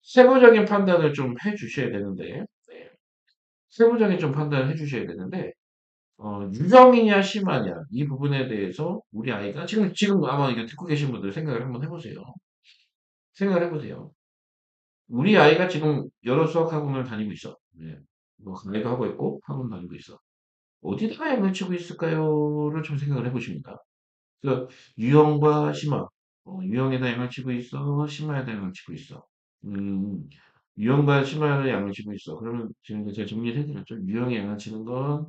세부적인 판단을 좀 해주셔야 되는데 세부적인 좀 판단을 해주셔야 되는데, 유형이냐, 심하냐, 이 부분에 대해서 우리 아이가, 지금 아마 이거 듣고 계신 분들 생각을 한번 해보세요. 생각을 해보세요. 우리 아이가 지금 여러 수학 학원을 다니고 있어. 네. 뭐, 강의도 하고 있고, 학원 다니고 있어. 어디다가 양을 치고 있을까요?를 좀 생각을 해보십니다. 그, 유형과 심화. 유형에다 양을 치고 있어, 심화에다 양을 치고 있어. 음, 유형과 심화를 양을 치고 있어. 그러면 지금 제가 정리를 해드렸죠. 유형에 양을 치는 건,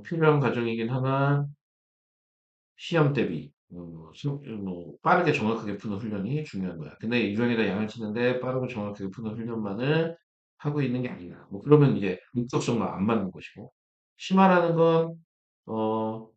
필요한 과정이긴 하나, 시험 대비, 빠르게 정확하게 푸는 훈련이 중요한 거야. 근데 유형에다 양을 치는데 빠르고 정확하게 푸는 훈련만을 하고 있는 게 아니라, 뭐, 그러면 이제 목적성과 안 맞는 것이고, 심화라는 건, 어,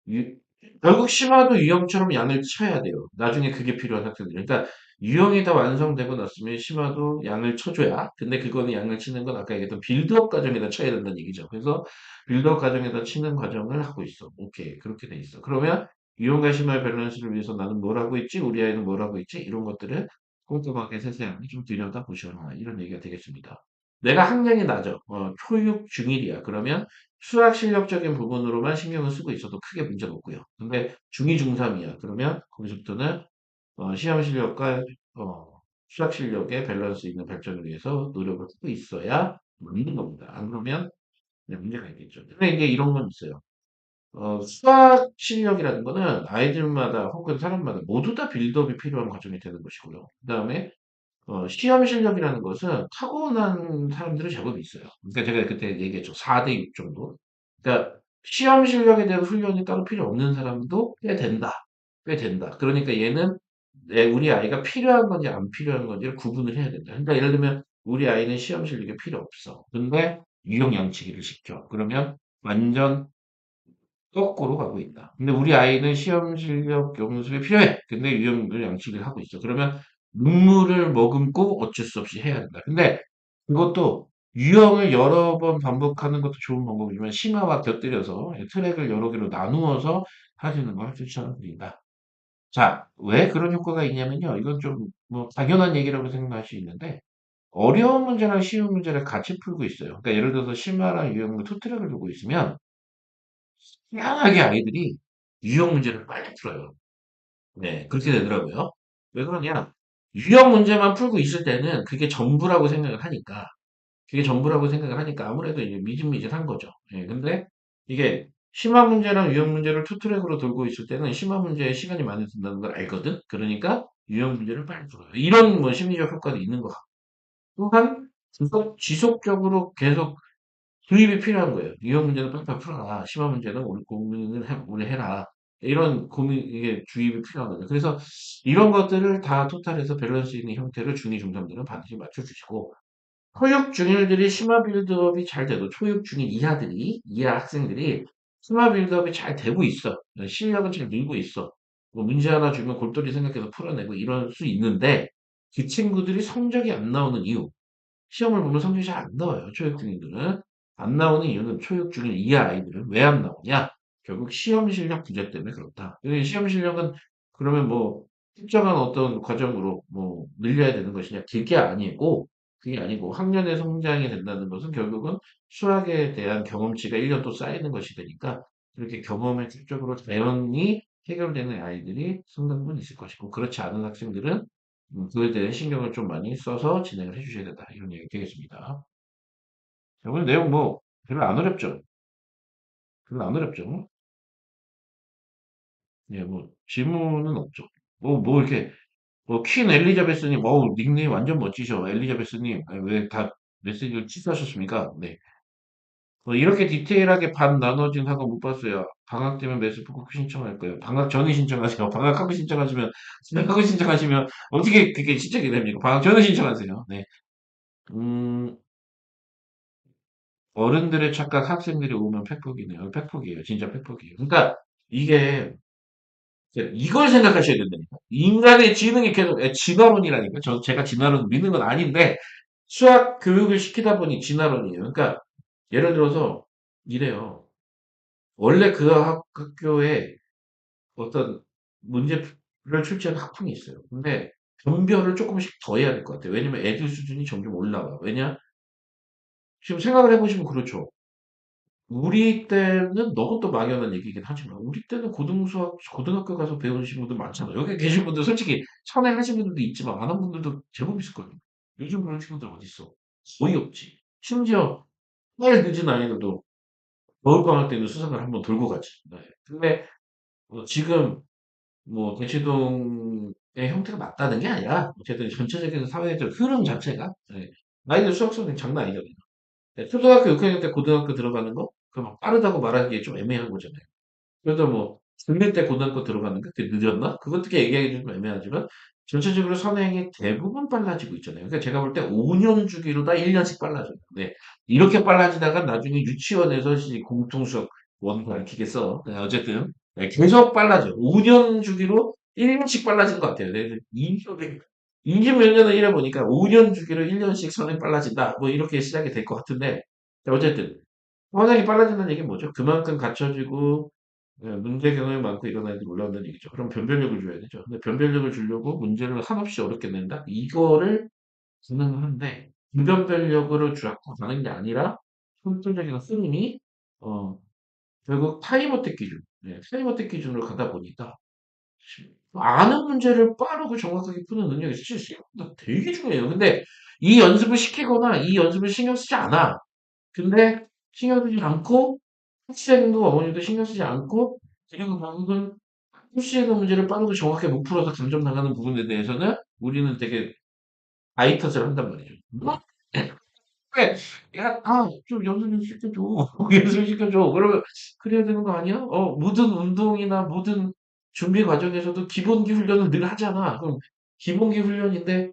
유- 결국 심화도 유형처럼 양을 쳐야 돼요. 나중에 그게 필요한 학생들. 그러니까 유형이 다 완성되고 났으면 심화도 양을 쳐줘야. 근데 그거는 양을 치는 건 아까 얘기했던 빌드업 과정에다 쳐야 된다는 얘기죠. 그래서 빌드업 과정에다 치는 과정을 하고 있어. 오케이. 그렇게 돼 있어. 그러면 유형과 심화의 밸런스를 위해서 나는 뭘 하고 있지? 우리 아이는 뭘 하고 있지? 이런 것들을 꼼꼼하게 세세하게 좀 들여다 보셔라. 이런 얘기가 되겠습니다. 내가 학년이 낮아. 초육 중일이야. 그러면 수학 실력적인 부분으로만 신경을 쓰고 있어도 크게 문제가 없고요. 근데 중2, 중3이야. 그러면 거기서부터는 시험 실력과 수학 실력의 밸런스 있는 발전을 위해서 노력을 하고 있어야 맞는 겁니다. 안 그러면 문제가 있겠죠. 근데 이제 이런 건 있어요. 수학 실력이라는 거는 아이들마다 혹은 사람마다 모두 다 빌드업이 필요한 과정이 되는 것이고요. 그 다음에 시험 실력이라는 것은 타고난 사람들의 제법이 있어요. 그러니까 제가 그때 얘기했죠. 4대 6 정도. 그러니까 시험 실력에 대한 훈련이 따로 필요 없는 사람도 꽤 된다. 꽤 된다. 그러니까 얘는 우리 아이가 필요한 건지 안 필요한 건지를 구분을 해야 된다. 그러니까 예를 들면 우리 아이는 시험 실력이 필요 없어. 근데 유형 양치기를 시켜. 그러면 완전 거꾸로 가고 있다. 근데 우리 아이는 시험 실력 연습이 필요해. 근데 유형을 양치기를 하고 있어. 그러면 눈물을 머금고 어쩔 수 없이 해야 된다. 근데 그것도 유형을 여러 번 반복하는 것도 좋은 방법이지만 심화와 곁들여서 트랙을 여러 개로 나누어서 하시는 걸 추천드린다. 자, 왜 그런 효과가 있냐면요. 이건 좀 뭐 당연한 얘기라고 생각할 수 있는데 어려운 문제랑 쉬운 문제를 같이 풀고 있어요. 그러니까 예를 들어서 심화랑 유형을 투 트랙을 두고 있으면 희한하게 아이들이 유형 문제를 빨리 풀어요. 네, 그렇게 되더라고요. 왜 그러냐? 유형 문제만 풀고 있을 때는 그게 전부라고 생각을 하니까 아무래도 이제 미진미진한 거죠. 예, 근데 이게 심화 문제랑 유형 문제를 투 트랙으로 돌고 있을 때는 심화 문제에 시간이 많이 든다는 걸 알거든? 그러니까 유형 문제를 빨리 풀어요. 이런 뭐 심리적 효과도 있는 것 같고. 또한 지속적으로 계속 주입이 필요한 거예요. 유형 문제는 빡빡 풀어라. 심화 문제는 오늘 고민을 오늘 해라. 이런 고민, 이게 주입이 필요한 거죠. 그래서 이런 것들을 다 토탈해서 밸런스 있는 형태를 중2, 중3들은 반드시 맞춰주시고, 초육 중일들이 심화 빌드업이 잘 돼도 초육 중일 이하 학생들이 심화 빌드업이 잘 되고 있어. 실력은 잘 늘고 있어. 뭐 문제 하나 주면 골똘히 생각해서 풀어내고 이럴 수 있는데, 그 친구들이 성적이 안 나오는 이유. 시험을 보면 성적이 잘 안 나와요. 초육 중인들은. 안 나오는 이유는 초육 중인 이하 아이들은 왜 안 나오냐? 결국 시험 실력 부재 때문에 그렇다. 시험 실력은 그러면 뭐 특정한 어떤 과정으로 뭐 늘려야 되는 것이냐? 그게 아니고 학년의 성장이 된다는 것은 결국은 수학에 대한 경험치가 1년 또 쌓이는 것이 되니까 그렇게 경험의 축적으로 자연히 해결되는 아이들이 상당분 있을 것이고 그렇지 않은 학생들은 그에 대해 신경을 좀 많이 써서 진행을 해 주셔야 된다. 이런 얘기 되겠습니다. 자, 오늘 내용 뭐 별로 안 어렵죠? 별로 안 어렵죠? 예, 뭐 질문은 없죠. 뭐 이렇게 퀸 엘리자베스님, 닉네임 완전 멋지셔. 엘리자베스님, 왜 다 메시지를 취소하셨습니까? 네. 이렇게 디테일하게 반 나눠진 학원 못 봤어요. 방학 되면 매스프 꼭 신청할 거예요. 방학 전에 신청하세요. 방학하고 신청하시면, 방학하고 신청하시면 어떻게 그게 신청이 됩니까? 방학 전에 신청하세요. 네. 음, 어른들의 착각 학생들이 오면 팩폭이네요. 팩폭이에요. 진짜 팩폭이에요. 그러니까 이게 이걸 생각하셔야 된다니까. 인간의 지능이 계속 진화론이라니까. 제가 진화론 믿는 건 아닌데 수학 교육을 시키다 보니 진화론이에요. 그러니까 예를 들어서 이래요. 원래 그 학교에 어떤 문제를 출제한 학풍이 있어요. 근데 변별을 조금씩 더 해야 될 것 같아요. 왜냐면 애들 수준이 점점 올라와. 왜냐? 지금 생각을 해보시면 그렇죠. 우리 때는 너무 또 막연한 얘기긴 하지만 우리 때는 고등학교 가서 배우신 분들 많잖아요. 여기 계신 분들 솔직히 선행하신 분들도 있지만 안 한 분들도 제법 있을 거예요. 요즘 그런 친구들 어디 있어? 거의 없지. 심지어 제일 늦은 아이들도 겨울방학 때는 수상을 한번 돌고 가지. 네. 근데 지금 뭐 대치동의 형태가 맞다는 게 아니라 어쨌든 전체적인 사회적 흐름 자체가 네. 아이들 수학성이 장난 아니거든요. 네, 초등학교 6학년 때 고등학교 들어가는 거? 그럼 빠르다고 말하기에 좀 애매한 거잖아요. 그래서 뭐 중学때 고등학교 들어가는 게 그게 늦었나? 그것도 얘기하기 좀 애매하지만 전체적으로 선행이 대부분 빨라지고 있잖아요. 그러니까 제가 볼 때 5년 주기로 다 1년씩 빨라져요. 네. 이렇게 빨라지다가 나중에 유치원에서 공통수학 원 가르치겠어. 네, 어쨌든 네, 계속 빨라져. 5년 주기로 1년씩 빨라지는 것 같아요. 네, 20 몇 년을 일해보니까 5년 주기로 1년씩 선행 빨라진다. 뭐 이렇게 시작이 될 것 같은데 어쨌든 선행이 빨라진다는 얘기는 뭐죠? 그만큼 갖춰지고 문제 경험이 많고 이런 아이들이 올라온다는 얘기죠. 그럼 변별력을 줘야 되죠. 근데 변별력을 주려고 문제를 한없이 어렵게 낸다? 이거를 가능한데 불변별력으로 자꾸 가는 게 아니라 선천적인 흐름이 어, 결국 타임어택 기준, 타임어택 기준으로 가다 보니까 아는 문제를 빠르고 정확하게 푸는 능력이 사실 생각보다 되게 중요해요. 근데 이 연습을 시키거나 이 연습을 신경 쓰지 않아. 근데 신경 쓰지 않고 학생도 어머니도 신경 쓰지 않고 그리고 결국은 출시에는 문제를 빠르고 정확하게 못 풀어서 감점 나가는 부분에 대해서는 우리는 되게 아이터즈를 한단 말이죠. 뭐? 왜? 야, 좀 연습 좀 시켜줘. 연습 시켜줘. 그러면 그래야 되는 거 아니야? 모든 운동이나 모든 준비 과정에서도 기본기 훈련을 늘 하잖아. 그럼 기본기 훈련인데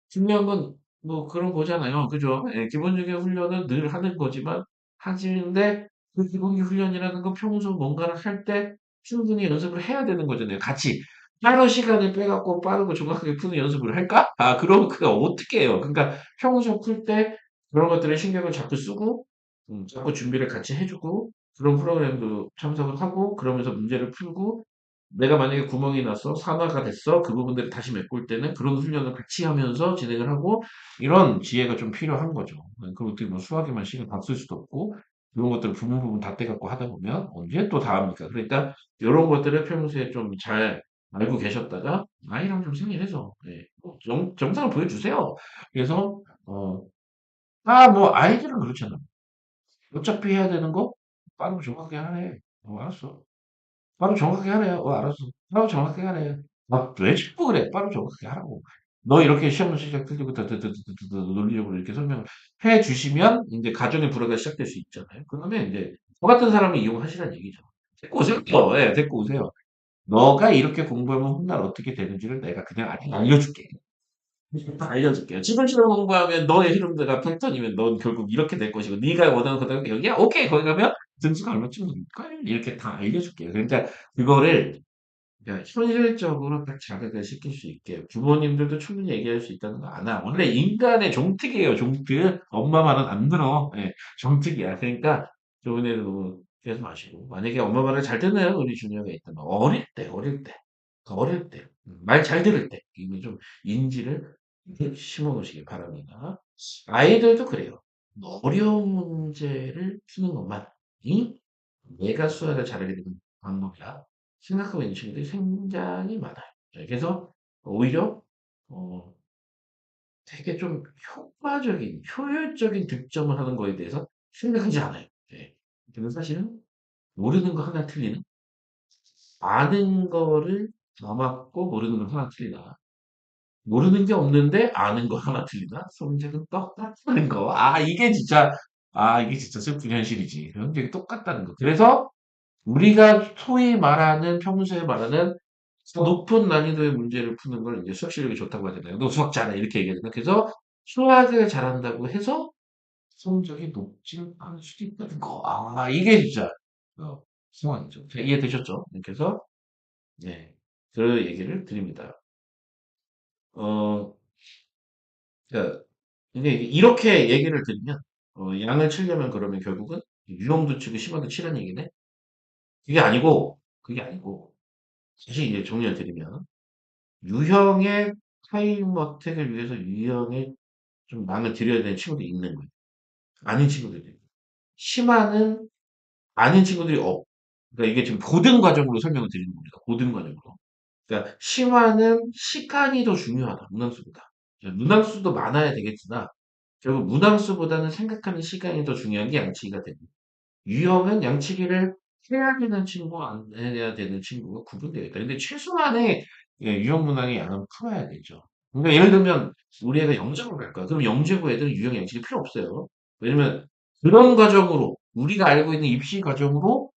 중요한 건 뭐 그런 거잖아요. 그죠? 예, 기본적인 훈련은 늘 하는 거지만 하시는데 그 기본기 훈련이라는 건 평소 뭔가를 할 때 충분히 연습을 해야 되는 거잖아요. 같이 따로 시간을 빼갖고 빠르고 정확하게 푸는 연습을 할까? 그럼 그게 어떻게 해요? 그러니까 평소 풀 때 그런 것들에 신경을 자꾸 쓰고 자꾸 준비를 같이 해주고 그런 프로그램도 참석을 하고 그러면서 문제를 풀고 내가 만약에 구멍이 나서 산화가 됐어. 그 부분들을 다시 메꿀 때는 그런 훈련을 같이 하면서 진행을 하고 이런 지혜가 좀 필요한 거죠. 그리고 어떻게 뭐 수학에만 신경 다 쓸 수도 없고 이런 것들을 부분 부분 다 떼갖고 하다 보면 언제 또 다 합니까? 그러니까 이런 것들을 평소에 좀 잘 알고 계셨다가 아이랑 좀 상의해서 뭐 정상을 보여주세요. 그래서 뭐 아이들은 그렇잖아. 어차피 해야 되는 거 빠르고 정확하게 하래. 알았어. 바로 정확하게 하래. 알았어. 바로 정확하게 하래. 왜 자꾸 그래? 바로 정확하게 하라고. 너 이렇게 시험 시작 틀리고 논리적으로 이렇게 설명을 해 주시면 이제 가정의 불화가 시작될 수 있잖아요. 그러면 이제 저 같은 사람을 이용하시라는 얘기죠. 데리고 오세요. 예, 데리고 오세요. 너가 이렇게 공부하면 훗날 어떻게 되는지를 내가 그냥 알려줄게. 다 알려줄게요. 지분식으로 공부하면 너의 흐름대가 패턴이면 넌 결국 이렇게 될 것이고 네가 원하는 고등학교 여기야? 오케이 거기 가면 등수가 얼마쯤 될까? 이렇게 다 알려줄게요. 그러니까 그거를 그러니까 현실적으로 딱 자극을 시킬 수 있게 부모님들도 충분히 얘기할 수 있다는 거 아나. 원래 인간의 종특이에요, 종특. 엄마 말은 안 들어. 예, 종특이야. 그러니까 좋은 애들 너무 계속 마시고. 만약에 엄마 말을 잘 듣는 우리 주니어가 있다면 어릴 때, 말 잘 들을 때, 이미 좀 인지를 심어 놓으시기 바랍니다. 아이들도 그래요. 어려운 문제를 푸는 것만이 내가 수학을 잘하게 되는 방법이라 생각하고 있는 친구들이 굉장히 많아요. 그래서 오히려 어, 되게 좀 효율적인 득점을 하는 거에 대해서 생각하지 않아요. 근데 사실은 모르는 거 하나 틀리는, 아는 거를 다 맞고 모르는 걸 하나 틀리다. 모르는 게 없는데 아는 거 하나 틀리다. 성적은 똑같다는 거. 이게 진짜 슬픈 현실이지. 성적이 똑같다는 거. 그래서 우리가 소위 말하는 평소에 말하는 높은 난이도의 문제를 푸는 걸 이제 수학 실력이 좋다고 하잖아요. 너 수학 잘해 이렇게 얘기하잖아요. 그래서 수학을 잘한다고 해서 성적이 높지 않을 수도 있다는 거. 이게 진짜 어, 상황이죠. 이해되셨죠? 그래서 네, 그 얘기를 드립니다. 어, 그러니까 이게 이렇게 얘기를 드리면 양을 치려면 그러면 결국은 유형도 치고 심화도 치라는 얘기네. 그게 아니고 다시 이제 정리를 드리면 유형의 타임 어택을 위해서 유형에 좀 망을 들여야 되는 친구도 있는 거예요. 아닌 친구들이. 심화는 아닌 친구들이 그러니까 이게 지금 고등 과정으로 설명을 드리는 겁니다. 고등 과정으로. 그러니까 심화는 시간이 더 중요하다. 문항수보다. 문항수도 많아야 되겠으나 결국 문항수보다는 생각하는 시간이 더 중요한 게 양치기가 됩니다. 유형은 양치기를 해야 되는 친구와 안 해야 되는 친구가 구분되어 있다. 근데 최소한의 유형 문항의 양은 풀어야겠죠. 그러니까 예를 들면 우리 애가 영재고 갈 거야. 그럼 영재고 애들은 유형 양치기 필요 없어요. 왜냐면 그런 과정으로 우리가 알고 있는 입시 과정으로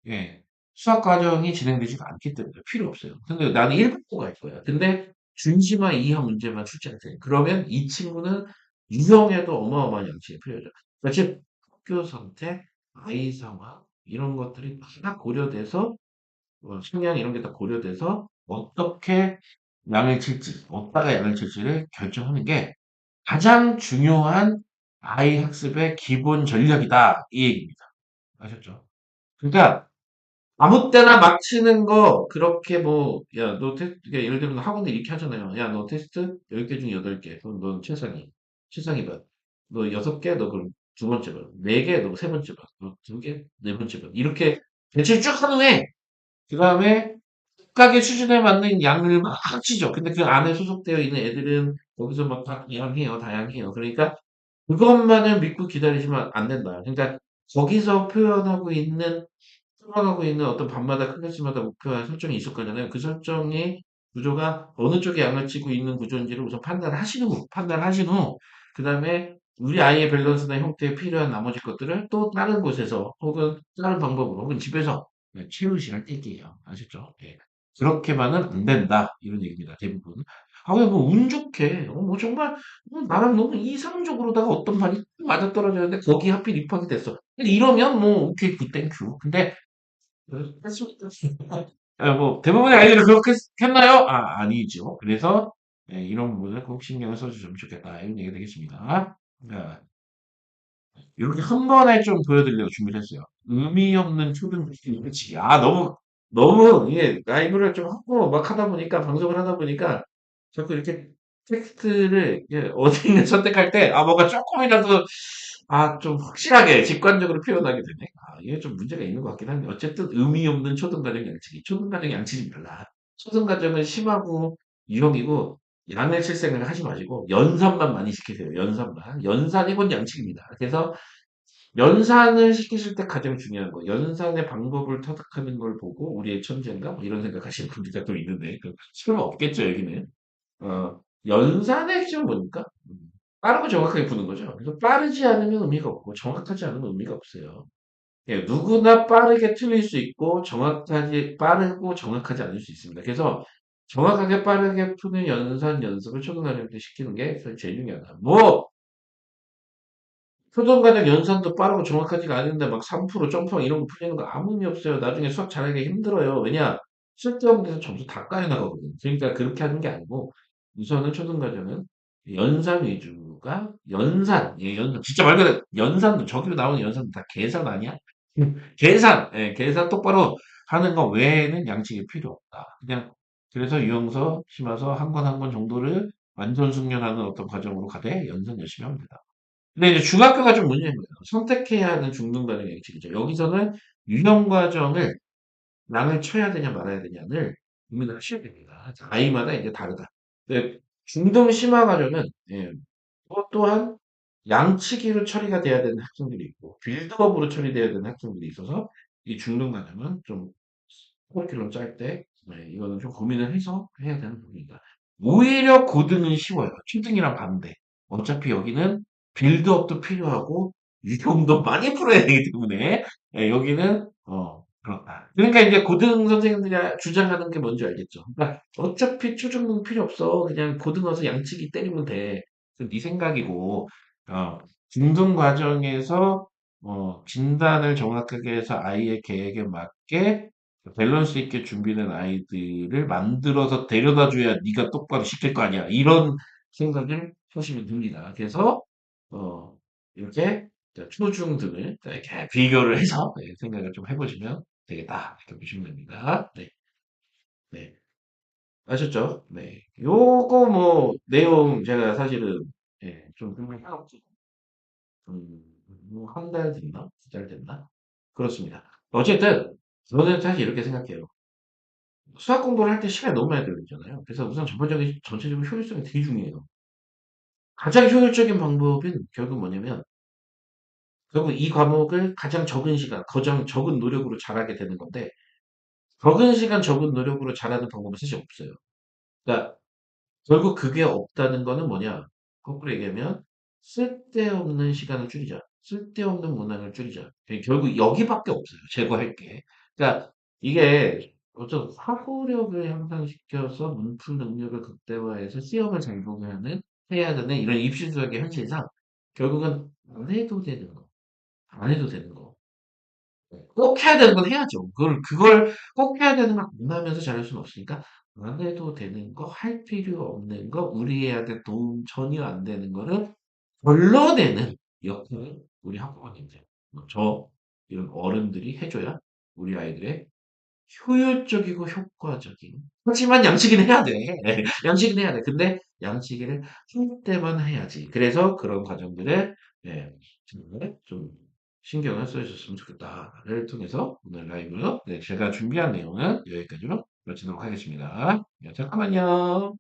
예, 수학 과정이 진행되지가 않기 때문에 필요 없어요. 근데 나는 1급고 갈 거야. 근데 중심화 이하 문제만 출제가 돼. 그러면 이 친구는 유형에도 어마어마한 양치가 필요하죠. 그러니까 즉 학교 선택, 아이 상황 이런 것들이 다 고려돼서 성향 이런 게 다 고려돼서 어떻게 양을 칠지, 어디다가 양을 칠지를 결정하는 게 가장 중요한 아이 학습의 기본 전략이다. 이 얘기입니다. 아셨죠? 그러니까 아무 때나 막 치는 거 그렇게 뭐 야 너 테스트 그러니까 예를 들면 학원에 이렇게 하잖아요. 야 너 테스트 10개 중에 8개 그럼 넌 최상위 반. 너 6개 너 그럼 두 번째 반. 4개 너 세 번째 반. 너 2개 네 번째 반. 이렇게 배치를 쭉 한 후에 그다음에 각각의 수준에 맞는 양을 막 치죠. 근데 그 안에 소속되어 있는 애들은 거기서 막 다양해요. 다양해요. 그러니까 그것만을 믿고 기다리시면 안 된다. 그러니까 거기서 표현하고 있는 어떤 반마다 클래스마다 목표와 설정이 있을 거잖아요. 그 설정이 구조가 어느 쪽에 양을 치고 있는 구조인지를 우선 판단하신 후, 그 다음에 우리 아이의 밸런스나 형태에 필요한 나머지 것들을 또 다른 곳에서 혹은 다른 방법으로 혹은 집에서 채우시할 때게요. 아셨죠? 예. 그렇게만은 안 된다. 이런 얘기입니다. 대부분. 아, 왜 뭐 운 좋게, 뭐 정말 나랑 너무 이상적으로다가 어떤 말이 맞아떨어졌는데 거기 하필 입학이 됐어. 이러면 뭐 오케이 굿 땡큐. 근데 했습니다. 뭐 대부분의 아이들은 그렇게 했나요? 아니죠. 그래서 이런 부분을 꼭 신경을 써주시면 좋겠다. 이런 얘기 되겠습니다. 자, 이렇게 한 번에 좀 보여드리려고 준비를 했어요. 의미 없는 초등학생 그치. 너무 이게 라이브를 좀 하고 막 하다 보니까 방송을 하다 보니까 자꾸 이렇게 텍스트를 어딘가 선택할 때 뭔가 조금이라도 좀 확실하게 직관적으로 표현하게 되네. 이게 좀 문제가 있는 것 같긴 한데 어쨌든 의미 없는 초등과정 양치기. 초등과정 양치기 몰라. 초등과정은 심하고 유형이고 양을 칠 생각을 하지 마시고 연산만 많이 시키세요. 연산만. 연산이 곧 양측입니다. 그래서 연산을 시키실 때 가장 중요한 거. 연산의 방법을 터득하는 걸 보고 우리의 천재인가? 뭐 이런 생각하시는 분들이 또 있는데 설마 없겠죠 여기는. 연산의 핵심은 뭡니까? 빠르고 정확하게 푸는 거죠. 그래서 빠르지 않으면 의미가 없고 정확하지 않으면 의미가 없어요. 예, 누구나 빠르게 틀릴 수 있고 빠르고 정확하지 않을 수 있습니다. 그래서 정확하게 빠르게 푸는 연산 연습을 초등학생 때 시키는 게 제일 중요하다. 뭐 초등과정 연산도 빠르고 정확하지가 않은데 막 3% 점프랑 이런 거 풀리는 거 아무 의미 없어요. 나중에 수학 잘하기 힘들어요. 왜냐? 실전 문제에서 점수 다 까여 나가거든요. 그러니까 그렇게 하는 게 아니고 우선은 초등과정은 연산 위주가 연산 진짜 말 그대로 연산도 저기로 나오는 연산도 다 계산 아니야? 계산 똑바로 하는 거 외에는 양식이 필요 없다. 그냥 그래서 유형서, 심화서 한 권 한 권 정도를 완전 숙련하는 어떤 과정으로 가되 연산 열심히 하면 된다. 근데 이제 중학교가 좀 문제인 거예요. 선택해야 하는 중등과정 양식이죠. 여기서는 유형 과정을 랑을 쳐야 되냐 말아야 되냐를 고민을 하셔야 됩니다. 아이마다 이제 다르다. 근데 중등 심화 과정은 그것 또한 양치기로 처리가 돼야 되는 학생들이 있고 빌드업으로 처리돼야 되는 학생들이 있어서 이 중등 과정은 좀 커리큘럼 짤 때 이거는 좀 고민을 해서 해야 되는 부분이다. 오히려 고등은 쉬워요. 초등이랑 반대. 어차피 여기는 빌드업도 필요하고 유형도 많이 풀어야 되기 때문에 여기는 그렇다. 그러니까 이제 고등 선생님들이 주장하는 게 뭔지 알겠죠. 그러니까 어차피 초중등 필요 없어. 그냥 고등 와서 양치기 때리면 돼. 네 생각이고 중등 과정에서 진단을 정확하게 해서 아이의 계획에 맞게 밸런스 있게 준비된 아이들을 만들어서 데려다 줘야 네가 똑바로 시킬 거 아니야. 이런 생각을 하시면 됩니다. 그래서 어, 이렇게 초중등을 이렇게 비교를 해서 생각을 좀 해보시면 되겠다. 이렇게 보시면 됩니다. 네, 네. 아셨죠? 네. 요거 뭐 내용 제가 사실은 좀 궁금해하고 한 달 됐나? 두 달 됐나? 그렇습니다. 어쨌든 저는 사실 이렇게 생각해요. 수학 공부를 할 때 시간이 너무 많이 걸리잖아요. 그래서 우선 전반적인 전체적인 효율성이 되게 중요해요. 가장 효율적인 방법은 결국 뭐냐면 결국 이 과목을 가장 적은 시간, 가장 적은 노력으로 잘하게 되는 건데 적은 시간, 적은 노력으로 잘하는 방법은 사실 없어요. 그러니까 결국 그게 없다는 거는 뭐냐? 거꾸로 얘기하면 쓸데없는 시간을 줄이자. 쓸데없는 문항을 줄이자. 결국 여기밖에 없어요. 제거할 게. 그러니까 이게 어떤 사고력을 향상시켜서 문풀 능력을 극대화해서 시험을 잘 보면은 해야 되는 이런 입시 수학의 현실상 결국은 안 해도 되는 거. 안 해도 되는 거. 꼭 해야 되는 건 해야죠. 그걸 꼭 해야 되는 걸 안 하면서 잘할 수는 없으니까, 안 해도 되는 거, 할 필요 없는 거, 우리한테 도움 전혀 안 되는 거를 걸러내는 역할을 우리 학부모님들, 이런 어른들이 해줘야 우리 아이들의 효율적이고 효과적인. 하지만 양치기는 해야 돼. 양치기는 해야 돼. 근데 양치기를 할 때만 해야지. 그래서 그런 과정들을 예, 정말 좀 신경을 써주셨으면 좋겠다를 통해서 오늘 라이브 제가 준비한 내용은 여기까지로 마치도록 하겠습니다. 네, 잠깐만요.